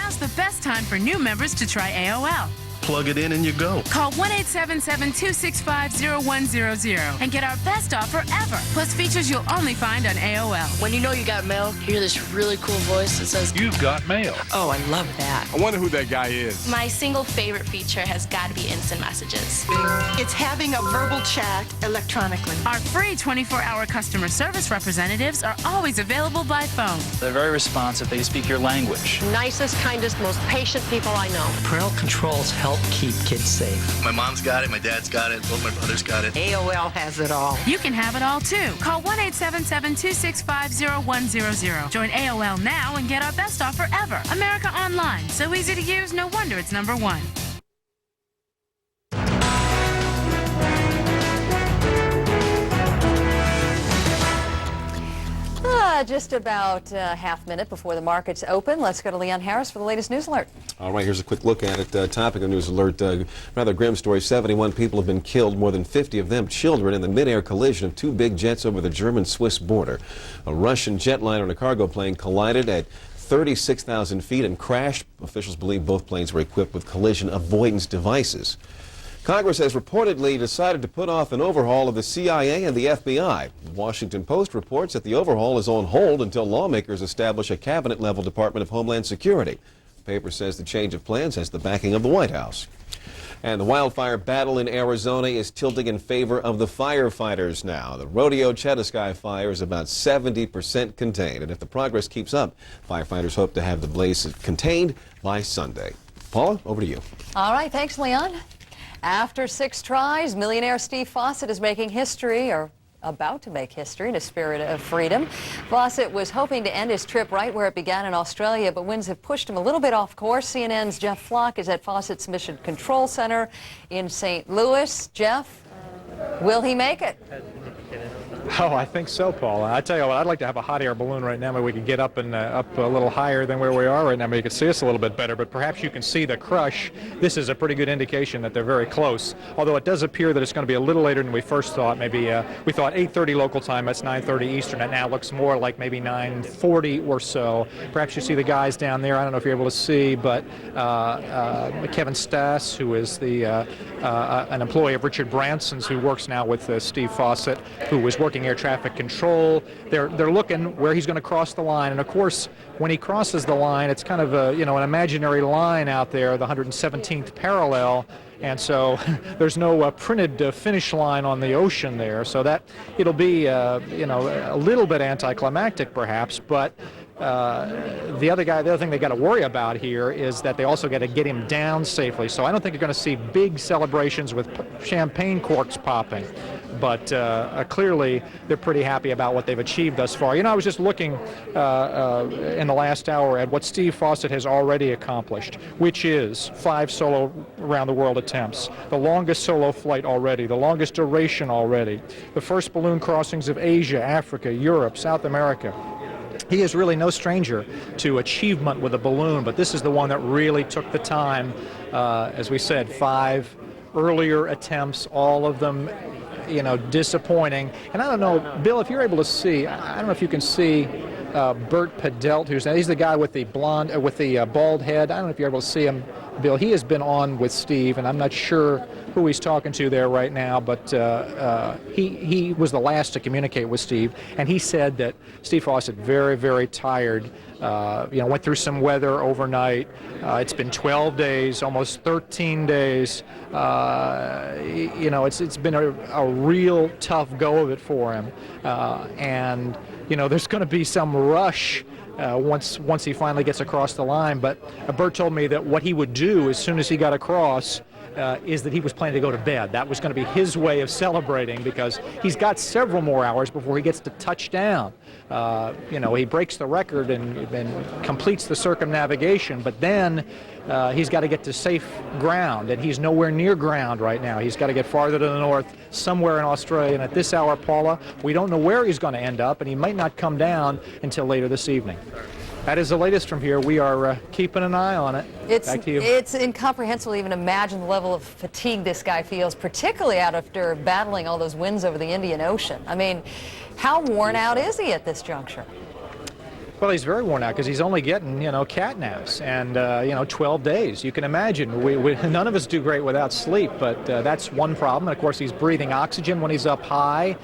Now's the best time for new members to try AOL. Plug it in and you go. Call 1-877-265-0100 and get our best offer ever. Plus features you'll only find on AOL. When you know you got mail, you hear this really cool voice that says, "You've got mail." Oh, I love that. I wonder who that guy is. My single favorite feature has got to be instant messages. It's having a verbal chat electronically. Our free 24-hour customer service representatives are always available by phone. They're very responsive. They speak your language. Nicest, kindest, most patient people I know. Parental controls help keep kids safe. My mom's got it, my dad's got it, both my brothers got it. AOL has it all. You can have it all too. Call 1-877-265-0100. Join AOL now and get our best offer ever. America Online. So easy to use, no wonder it's #1. Just about a half minute before the markets open. Let's go to Leon Harris for the latest news alert. All right, here's a quick look at it. Topic of news alert, rather grim story. 71 people have been killed, more than 50 of them children, in the mid-air collision of two big jets over the German-Swiss border. A Russian jetliner and a cargo plane collided at 36,000 feet and crashed. Officials believe both planes were equipped with collision avoidance devices. Congress has reportedly decided to put off an overhaul of the CIA and the FBI. The Washington Post reports that the overhaul is on hold until lawmakers establish a cabinet-level Department of Homeland Security. The paper says the change of plans has the backing of the White House. And the wildfire battle in Arizona is tilting in favor of the firefighters now. The Rodeo Chetasky fire is about 70% contained, and if the progress keeps up, firefighters hope to have the blaze contained by Sunday. Paula, over to you. All right, thanks, Leon. After 6 tries, millionaire Steve Fawcett is making history, or about to make history, in a spirit of freedom. Fawcett was hoping to end his trip right where it began in Australia, but winds have pushed him a little bit off course. CNN's Jeff Flock is at Fawcett's Mission Control Center in St. Louis. Jeff, will he make it? Oh, I think so, Paul. I tell you what, I'd like to have a hot air balloon right now. Maybe we could get up and up a little higher than where we are right now. Maybe you could see us a little bit better. But perhaps you can see the crush. This is a pretty good indication that they're very close. Although it does appear that it's going to be a little later than we first thought. Maybe we thought 8:30 local time. That's 9:30 Eastern. It now looks more like maybe 9:40 or so. Perhaps you see the guys down there. I don't know if you're able to see, but Kevin Stass, who is an employee of Richard Branson's, who works now with Steve Fawcett, who was working air traffic control. They're looking where he's going to cross the line, and of course when he crosses the line, it's kind of a, an imaginary line out there, the 117th parallel, and so there's no printed finish line on the ocean there, so that it'll be a little bit anticlimactic perhaps, but the other thing they got to worry about here is that they also got to get him down safely. So I don't think you're going to see big celebrations with champagne corks popping, but clearly they're pretty happy about what they've achieved thus far. I was just looking in the last hour at what Steve Fawcett has already accomplished, which is 5 solo around the world attempts, the longest solo flight already, the longest duration already, the first balloon crossings of Asia, Africa, Europe, South America. He is really no stranger to achievement with a balloon, but this is the one that really took the time. As we said, 5 earlier attempts, all of them, disappointing. And I don't know, Bill, if you're able to see, I don't know if you can see Bert Padelt, he's the guy with the bald head. I don't know if you're able to see him, Bill. He has been on with Steve, and I'm not sure who he's talking to there right now, but he was the last to communicate with Steve, and he said that Steve Fawcett very, very tired. Went through some weather overnight. It's been 12 days, almost 13 days. It's been a real tough go of it for him, and there's going to be some rush once he finally gets across the line. But Bert told me that what he would do as soon as he got across is that he was planning to go to bed. That was going to be his way of celebrating, because he's got several more hours before he gets to touchdown. He breaks the record and completes the circumnavigation, but then he's got to get to safe ground, and he's nowhere near ground right now. He's got to get farther to the north, somewhere in Australia, and at this hour, Paula, we don't know where he's going to end up, and he might not come down until later this evening. That is the latest from here. We are keeping an eye on it. Back to you. It's incomprehensible to even imagine the level of fatigue this guy feels, particularly after battling all those winds over the Indian Ocean. I mean, how worn out is he at this juncture? Well, he's very worn out because he's only getting, cat naps and, 12 days. You can imagine, none of us do great without sleep, but that's one problem. And of course, he's breathing oxygen when he's up high.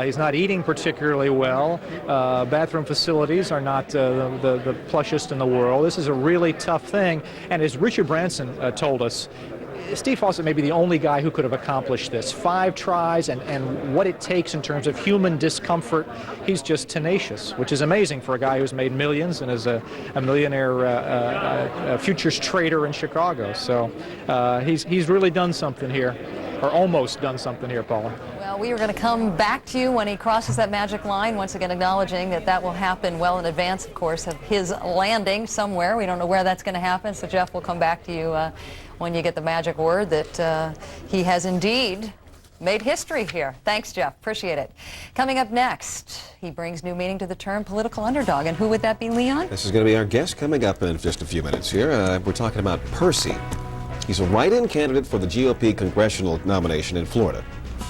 He's not eating particularly well. Bathroom facilities are not the plushest in the world. This is a really tough thing. And as Richard Branson told us, Steve Fawcett may be the only guy who could have accomplished this. 5 tries and what it takes in terms of human discomfort. He's just tenacious, which is amazing for a guy who's made millions and is a millionaire futures trader in Chicago. So he's really done something here, or almost done something here, Paula. Well, we are going to come back to you when he crosses that magic line, once again acknowledging that will happen well in advance, of course, of his landing somewhere. We don't know where that's going to happen, so Jeff will come back to you when you get the magic word that he has indeed made history here. Thanks, Jeff. Appreciate it. Coming up next, he brings new meaning to the term political underdog. And who would that be, Leon? This is going to be our guest coming up in just a few minutes here. We're talking about Percy. He's a write-in candidate for the GOP congressional nomination in Florida.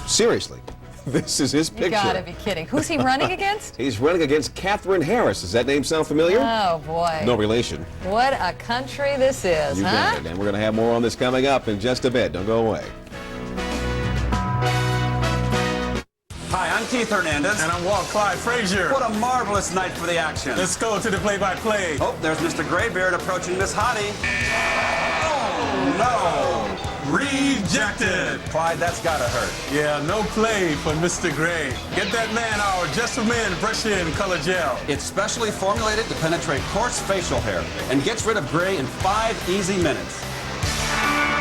Seriously, this is his picture. You gotta be kidding. Who's he running against? He's running against Katherine Harris. Does that name sound familiar? Oh, boy. No relation. What a country this is, You got it. And we're going to have more on this coming up in just a bit. Don't go away. Hi, I'm Keith Hernandez. And I'm Walt Clyde Frazier. What a marvelous night for the action. Let's go to the play-by-play. Oh, there's Mr. Graybeard approaching Miss Hottie. Oh, no. Rejected. Clyde, that's gotta hurt. Yeah, no play for Mr. Gray. Get that man our Just for Men Brush In Color Gel. It's specially formulated to penetrate coarse facial hair and gets rid of gray in 5 easy minutes.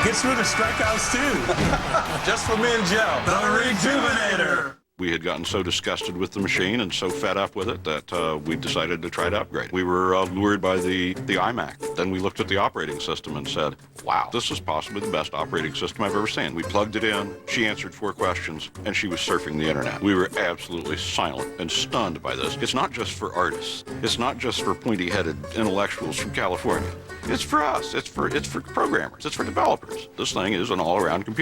Gets rid of strikeouts, too. Just for Men Gel. The Rejuvenator. We had gotten so disgusted with the machine and so fed up with it that we decided to try to upgrade. We were lured by the iMac. Then we looked at the operating system and said, wow, this is possibly the best operating system I've ever seen. We plugged it in, she answered 4 questions, and she was surfing the internet. We were absolutely silent and stunned by this. It's not just for artists. It's not just for pointy-headed intellectuals from California. It's for us. It's for programmers. It's for developers. This thing is an all-around computer.